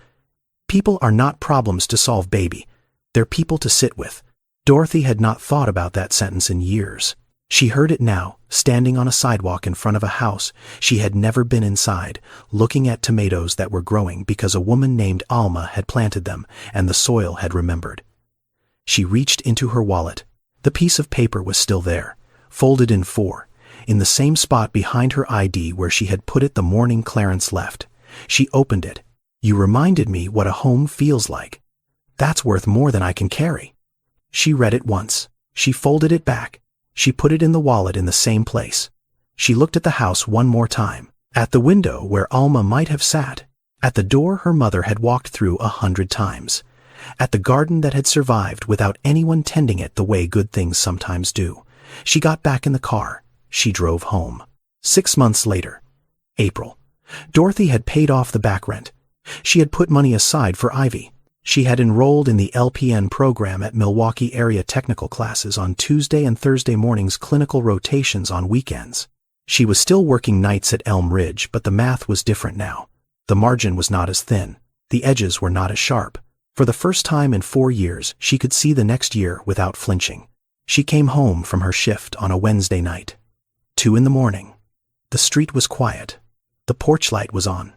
"People are not problems to solve, baby. They're people to sit with." Dorothy had not thought about that sentence in years. She heard it now, standing on a sidewalk in front of a house she had never been inside, looking at tomatoes that were growing because a woman named Alma had planted them and the soil had remembered. She reached into her wallet. The piece of paper was still there, folded in 4, in the same spot behind her ID where she had put it the morning Clarence left. She opened it. "You reminded me what a home feels like. That's worth more than I can carry." She read it once. She folded it back. She put it in the wallet in the same place. She looked at the house one more time, at the window where Alma might have sat, at the door her mother had walked through 100 times. At the garden that had survived without anyone tending it the way good things sometimes do. She got back in the car. She drove home. 6 months later, April. Dorothy had paid off the back rent. She had put money aside for Ivy. She had enrolled in the LPN program at Milwaukee area technical classes on Tuesday and Thursday mornings, clinical rotations on weekends. She was still working nights at Elm Ridge, but the math was different now. The margin was not as thin. The edges were not as sharp. For the first time in 4 years, she could see the next year without flinching. She came home from her shift on a Wednesday night. 2 in the morning. The street was quiet. The porch light was on.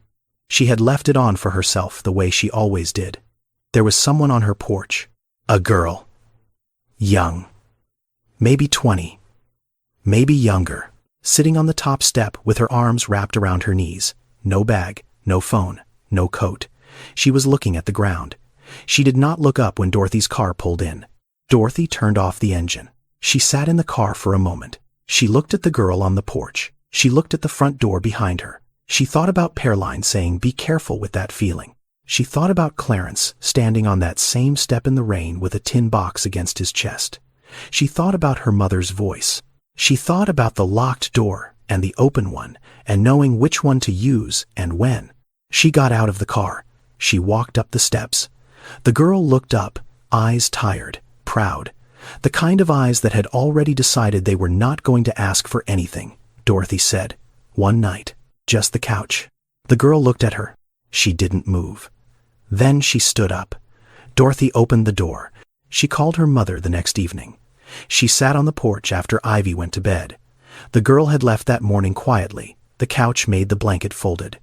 She had left it on for herself the way she always did. There was someone on her porch. A girl. Young. Maybe 20. Maybe younger. Sitting on the top step with her arms wrapped around her knees. No bag, no phone, no coat. She was looking at the ground. She did not look up when Dorothy's car pulled in. Dorothy turned off the engine. She sat in the car for a moment. She looked at the girl on the porch. She looked at the front door behind her. She thought about Pearline saying, "Be careful with that feeling." She thought about Clarence standing on that same step in the rain with a tin box against his chest. She thought about her mother's voice. She thought about the locked door and the open one and knowing which one to use and when. She got out of the car. She walked up the steps. The girl looked up, eyes tired, proud. The kind of eyes that had already decided they were not going to ask for anything, Dorothy said. One night. Just the couch. The girl looked at her. She didn't move. Then she stood up. Dorothy opened the door. She called her mother the next evening. She sat on the porch after Ivy went to bed. The girl had left that morning quietly. The couch made the blanket folded.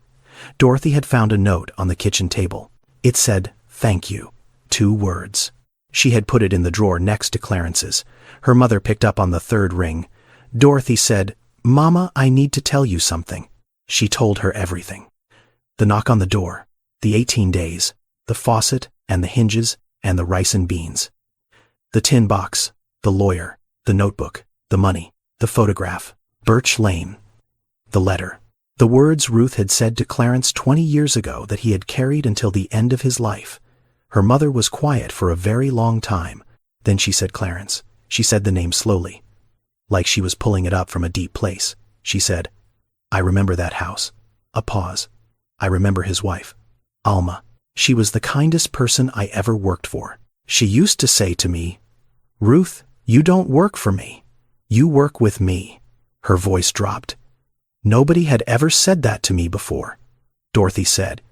Dorothy had found a note on the kitchen table. It said, "Thank you." 2 words. She had put it in the drawer next to Clarence's. Her mother picked up on the 3rd ring. Dorothy said, "Mama, I need to tell you something." She told her everything. The knock on the door, the 18 days, the faucet and the hinges and the rice and beans. The tin box, the lawyer, the notebook, the money, the photograph, Birch Lane. The letter. The words Ruth had said to Clarence 20 years ago that he had carried until the end of his life. Her mother was quiet for a very long time. Then she said Clarence. She said the name slowly, like she was pulling it up from a deep place. She said, "I remember that house." A pause. "I remember his wife, Alma. She was the kindest person I ever worked for. She used to say to me, 'Ruth, you don't work for me. You work with me.'" Her voice dropped. "Nobody had ever said that to me before." Dorothy said,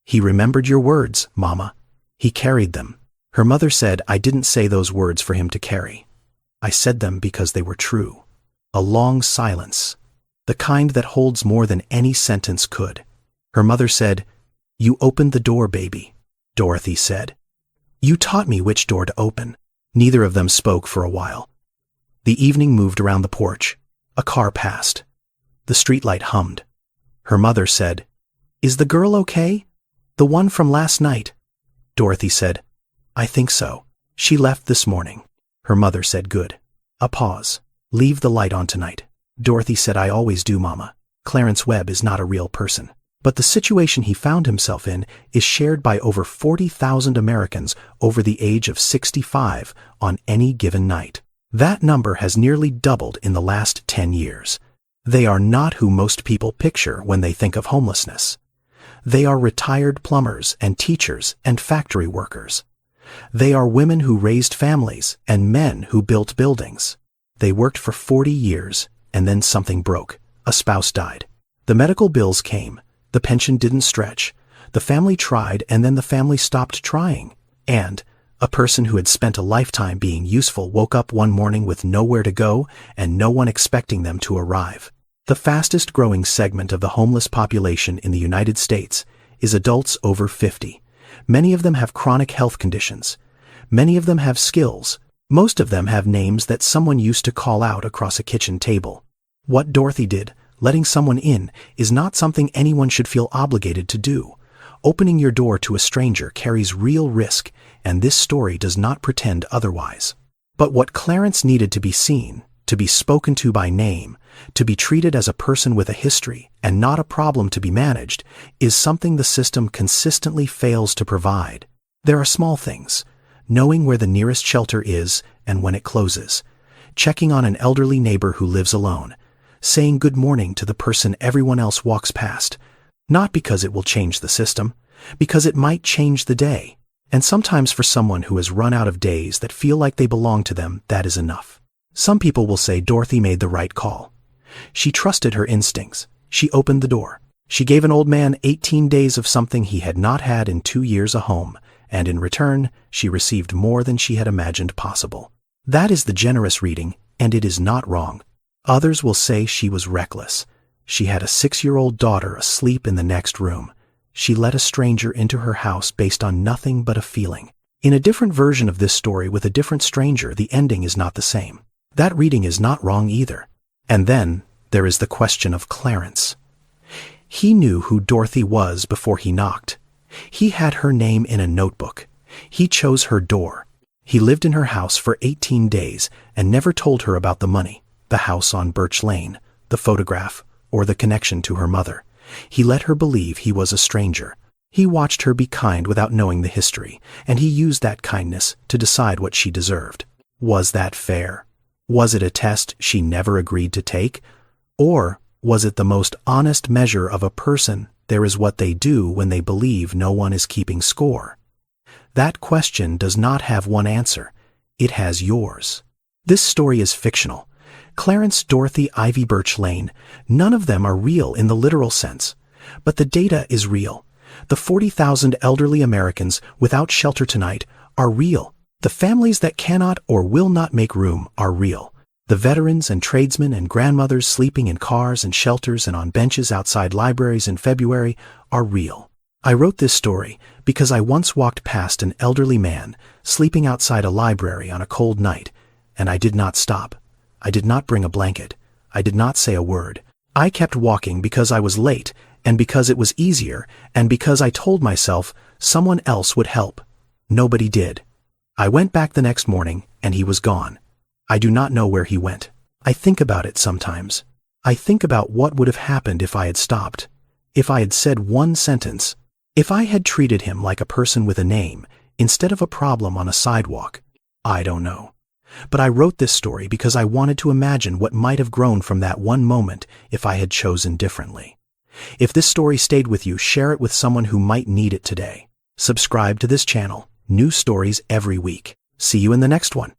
"He remembered your words, Mama. He carried them." Her mother said, "I didn't say those words for him to carry. I said them because they were true." A long silence, the kind that holds more than any sentence could. Her mother said, "You opened the door, baby." Dorothy said, "You taught me which door to open." Neither of them spoke for a while. The evening moved around the porch. A car passed. The streetlight hummed. Her mother said, "Is the girl okay? The one from last night?" Dorothy said, "I think so. She left this morning." Her mother said, "Good." A pause. "Leave the light on tonight." Dorothy said, "I always do, Mama. Clarence Webb is not a real person. But the situation he found himself in is shared by over 40,000 Americans over the age of 65 on any given night. That number has nearly doubled in the last 10 years. They are not who most people picture when they think of homelessness. They are retired plumbers and teachers and factory workers. They are women who raised families and men who built buildings. They worked for 40 years and then something broke. A spouse died. The medical bills came. The pension didn't stretch. The family tried and then the family stopped trying. And a person who had spent a lifetime being useful woke up one morning with nowhere to go and no one expecting them to arrive. The fastest growing segment of the homeless population in the United States is adults over 50. Many of them have chronic health conditions. Many of them have skills. Most of them have names that someone used to call out across a kitchen table. What Dorothy did, letting someone in, is not something anyone should feel obligated to do. Opening your door to a stranger carries real risk, and this story does not pretend otherwise. But what Clarence needed to be seen, to be spoken to by name, to be treated as a person with a history and not a problem to be managed, is something the system consistently fails to provide. There are small things: knowing where the nearest shelter is and when it closes, checking on an elderly neighbor who lives alone, saying good morning to the person everyone else walks past, not because it will change the system, because it might change the day. And sometimes for someone who has run out of days that feel like they belong to them, that is enough. Some people will say Dorothy made the right call. She trusted her instincts. She opened the door. She gave an old man 18 days of something he had not had in 2 years, a home, and in return, she received more than she had imagined possible. That is the generous reading, and it is not wrong. Others will say she was reckless. She had a 6-year-old daughter asleep in the next room. She let a stranger into her house based on nothing but a feeling. In a different version of this story with a different stranger, the ending is not the same. That reading is not wrong either. And then there is the question of Clarence. He knew who Dorothy was before he knocked. He had her name in a notebook. He chose her door. He lived in her house for 18 days and never told her about the money, the house on Birch Lane, the photograph, or the connection to her mother. He let her believe he was a stranger. He watched her be kind without knowing the history, and he used that kindness to decide what she deserved. Was that fair? Was it a test she never agreed to take? Or was it the most honest measure of a person? There is what they do when they believe no one is keeping score. That question does not have one answer. It has yours. This story is fictional. Clarence, Dorothy, Ivy, Birch Lane, none of them are real in the literal sense. But the data is real. The 40,000 elderly Americans without shelter tonight are real. The families that cannot or will not make room are real. The veterans and tradesmen and grandmothers sleeping in cars and shelters and on benches outside libraries in February are real. I wrote this story because I once walked past an elderly man sleeping outside a library on a cold night, and I did not stop. I did not bring a blanket. I did not say a word. I kept walking because I was late, and because it was easier, and because I told myself someone else would help. Nobody did. I went back the next morning, and he was gone. I do not know where he went. I think about it sometimes. I think about what would have happened if I had stopped. If I had said one sentence. If I had treated him like a person with a name, instead of a problem on a sidewalk. I don't know. But I wrote this story because I wanted to imagine what might have grown from that one moment if I had chosen differently. If this story stayed with you, share it with someone who might need it today. Subscribe to this channel. New stories every week. See you in the next one.